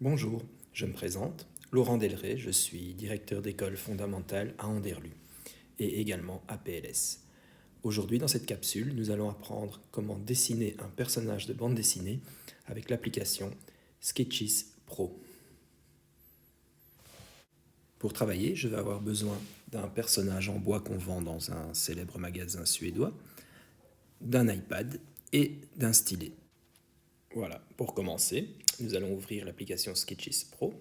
Bonjour, je me présente, Laurent Delray, je suis directeur d'école fondamentale à Anderlu et également à PLS. Aujourd'hui, dans cette capsule, nous allons apprendre comment dessiner un personnage de bande dessinée avec l'application Sketches Pro. Pour travailler, je vais avoir besoin d'un personnage en bois qu'on vend dans un célèbre magasin suédois, d'un iPad et d'un stylet. Voilà, pour commencer, nous allons ouvrir l'application Sketches Pro,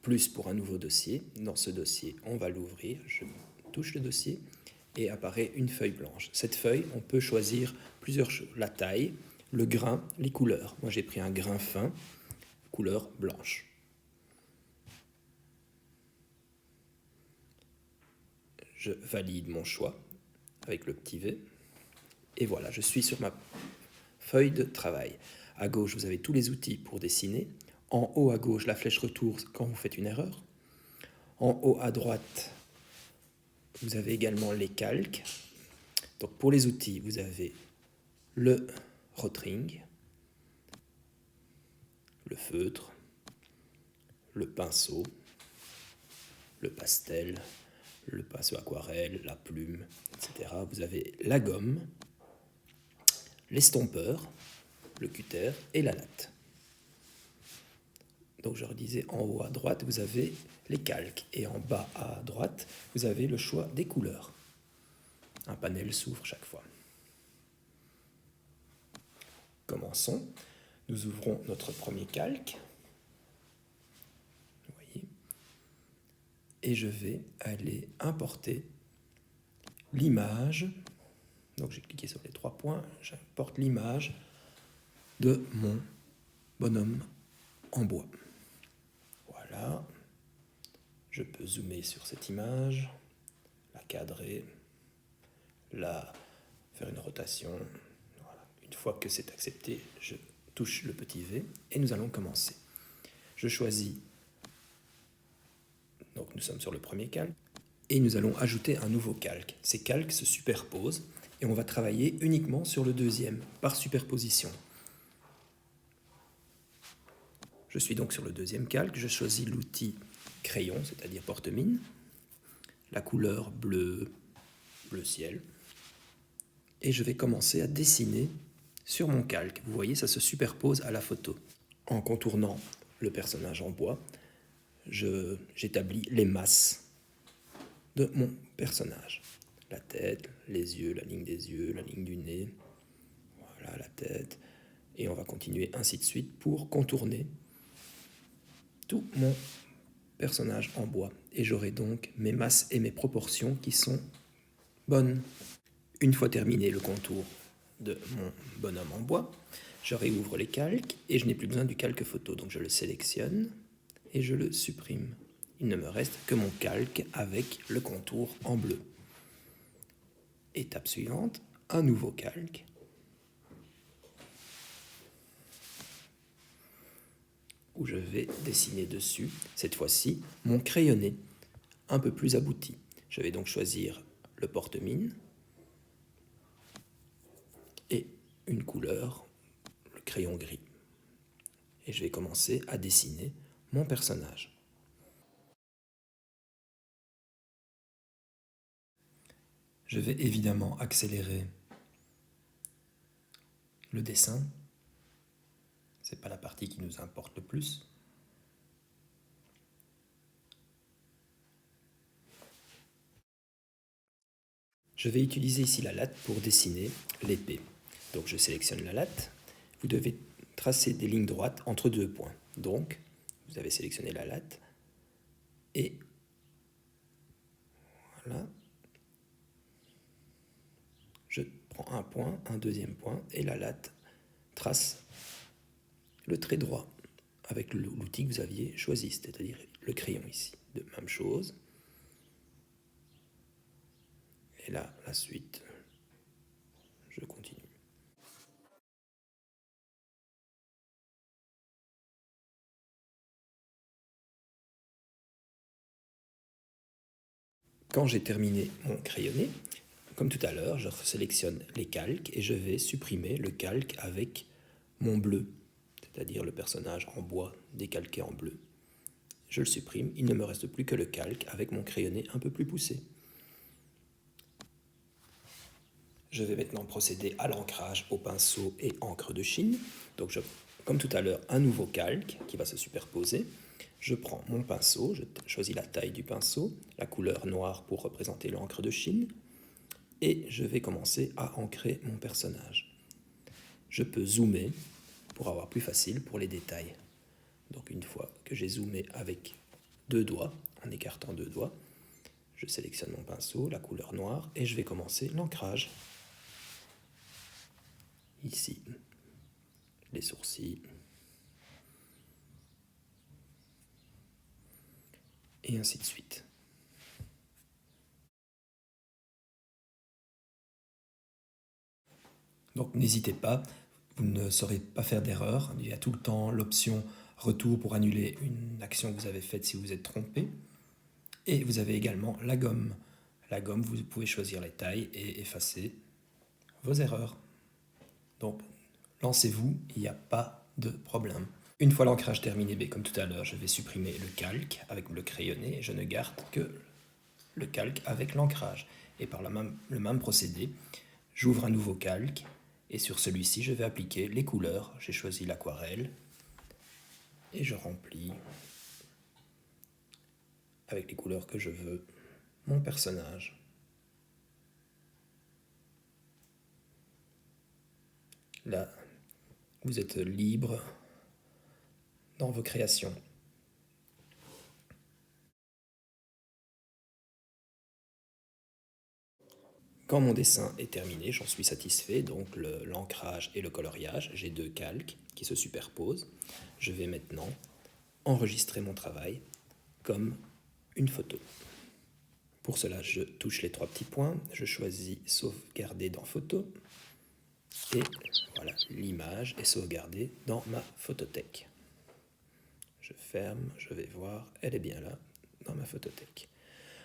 plus pour un nouveau dossier. Dans ce dossier, on va l'ouvrir, je touche le dossier et apparaît une feuille blanche. Cette feuille, on peut choisir plusieurs choses, la taille, le grain, les couleurs. Moi j'ai pris un grain fin, couleur blanche. Je valide mon choix avec le petit V. Et voilà, je suis sur ma feuille de travail. À gauche, vous avez tous les outils pour dessiner. En haut à gauche, la flèche retour quand vous faites une erreur. En haut à droite, vous avez également les calques. Donc pour les outils, vous avez le rotring, le feutre, le pinceau, le pastel, le pinceau aquarelle, la plume, etc. Vous avez la gomme, l'estompeur, le cutter et la latte. Donc je redisais, en haut à droite, vous avez les calques et en bas à droite, vous avez le choix des couleurs. Un panel s'ouvre chaque fois. Commençons. Nous ouvrons notre premier calque. Vous voyez. Et je vais aller importer l'image. Donc j'ai cliqué sur les 3 points. J'importe l'image de mon bonhomme en bois. Voilà. Je peux zoomer sur cette image, la cadrer, faire une rotation. Voilà. Une fois que c'est accepté, je touche le petit V et nous allons commencer. Je choisis, donc nous sommes sur le premier calque, et nous allons ajouter un nouveau calque. Ces calques se superposent et on va travailler uniquement sur le deuxième, par superposition. Je suis donc sur le deuxième calque, je choisis l'outil crayon, c'est-à-dire porte-mine, la couleur bleu ciel, et je vais commencer à dessiner sur mon calque. Vous voyez, ça se superpose à la photo. En contournant le personnage en bois, j'établis les masses de mon personnage. La tête, les yeux, la ligne des yeux, la ligne du nez, voilà la tête, et on va continuer ainsi de suite pour contourner tout mon personnage en bois. Et j'aurai donc mes masses et mes proportions qui sont bonnes. Une fois terminé le contour de mon bonhomme en bois, je réouvre les calques et je n'ai plus besoin du calque photo. Donc je le sélectionne et je le supprime. Il ne me reste que mon calque avec le contour en bleu. Étape suivante, un nouveau calque. Où je vais dessiner dessus, cette fois-ci, mon crayonné, un peu plus abouti. Je vais donc choisir le porte-mine et une couleur, le crayon gris. Et je vais commencer à dessiner mon personnage. Je vais évidemment accélérer le dessin. Ce n'est pas la partie qui nous importe le plus. Je vais utiliser ici la latte pour dessiner l'épée. Donc je sélectionne la latte. Vous devez tracer des lignes droites entre 2 points. Donc, vous avez sélectionné la latte et voilà. Je prends un point, un deuxième point et la latte trace le trait droit avec l'outil que vous aviez choisi, c'est-à-dire le crayon ici. De même chose. Et là, la suite, je continue. Quand j'ai terminé mon crayonné, comme tout à l'heure, je sélectionne les calques et je vais supprimer le calque avec mon bleu, c'est-à-dire le personnage en bois décalqué en bleu. Je le supprime, il ne me reste plus que le calque avec mon crayonné un peu plus poussé. Je vais maintenant procéder à l'ancrage au pinceau et encre de Chine. Donc comme tout à l'heure, un nouveau calque qui va se superposer. Je prends mon pinceau, je choisis la taille du pinceau, la couleur noire pour représenter l'encre de Chine, et je vais commencer à ancrer mon personnage. Je peux zoomer pour avoir plus facile pour les détails. Donc une fois que j'ai zoomé avec 2 doigts, en écartant 2 doigts, je sélectionne mon pinceau, la couleur noire, et je vais commencer l'ancrage. Ici, les sourcils, et ainsi de suite. Donc n'hésitez pas, vous ne saurez pas faire d'erreur. Il y a tout le temps l'option retour pour annuler une action que vous avez faite si vous êtes trompé. Et vous avez également la gomme. La gomme, vous pouvez choisir les tailles et effacer vos erreurs. Donc lancez-vous, il n'y a pas de problème. Une fois l'ancrage terminé, comme tout à l'heure, je vais supprimer le calque avec le crayonné et je ne garde que le calque avec l'ancrage. Et par le même procédé, j'ouvre un nouveau calque et sur celui-ci, je vais appliquer les couleurs. J'ai choisi l'aquarelle et je remplis avec les couleurs que je veux mon personnage. Là, vous êtes libre dans vos créations. Quand mon dessin est terminé, j'en suis satisfait, donc l'ancrage et le coloriage, j'ai 2 calques qui se superposent. Je vais maintenant enregistrer mon travail comme une photo. Pour cela, je touche les 3 petits points, je choisis sauvegarder dans photo, et voilà, l'image est sauvegardée dans ma photothèque. Je ferme, je vais voir, elle est bien là, dans ma photothèque.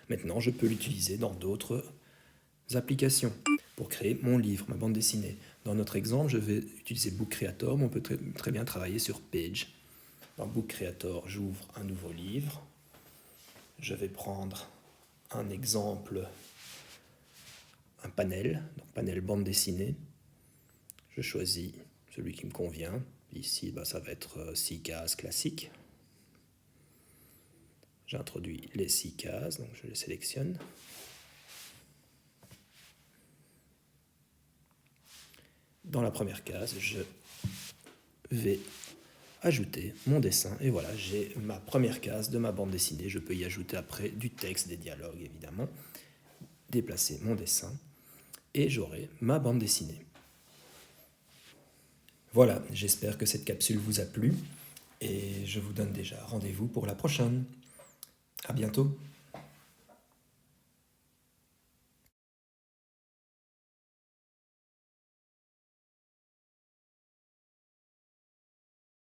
Maintenant, je peux l'utiliser dans d'autres applications pour créer mon livre, ma bande dessinée. Dans notre exemple, je vais utiliser Book Creator, mais on peut très bien travailler sur Page. Dans Book Creator, j'ouvre un nouveau livre. Je vais prendre un exemple, un panel, donc panel bande dessinée. Je choisis celui qui me convient. Ici, ça va être 6 cases classiques. J'introduis les 6 cases, donc je les sélectionne. Dans la première case, je vais ajouter mon dessin. Et voilà, j'ai ma première case de ma bande dessinée. Je peux y ajouter après du texte, des dialogues évidemment. Déplacer mon dessin et j'aurai ma bande dessinée. Voilà, j'espère que cette capsule vous a plu et je vous donne déjà rendez-vous pour la prochaine. À bientôt.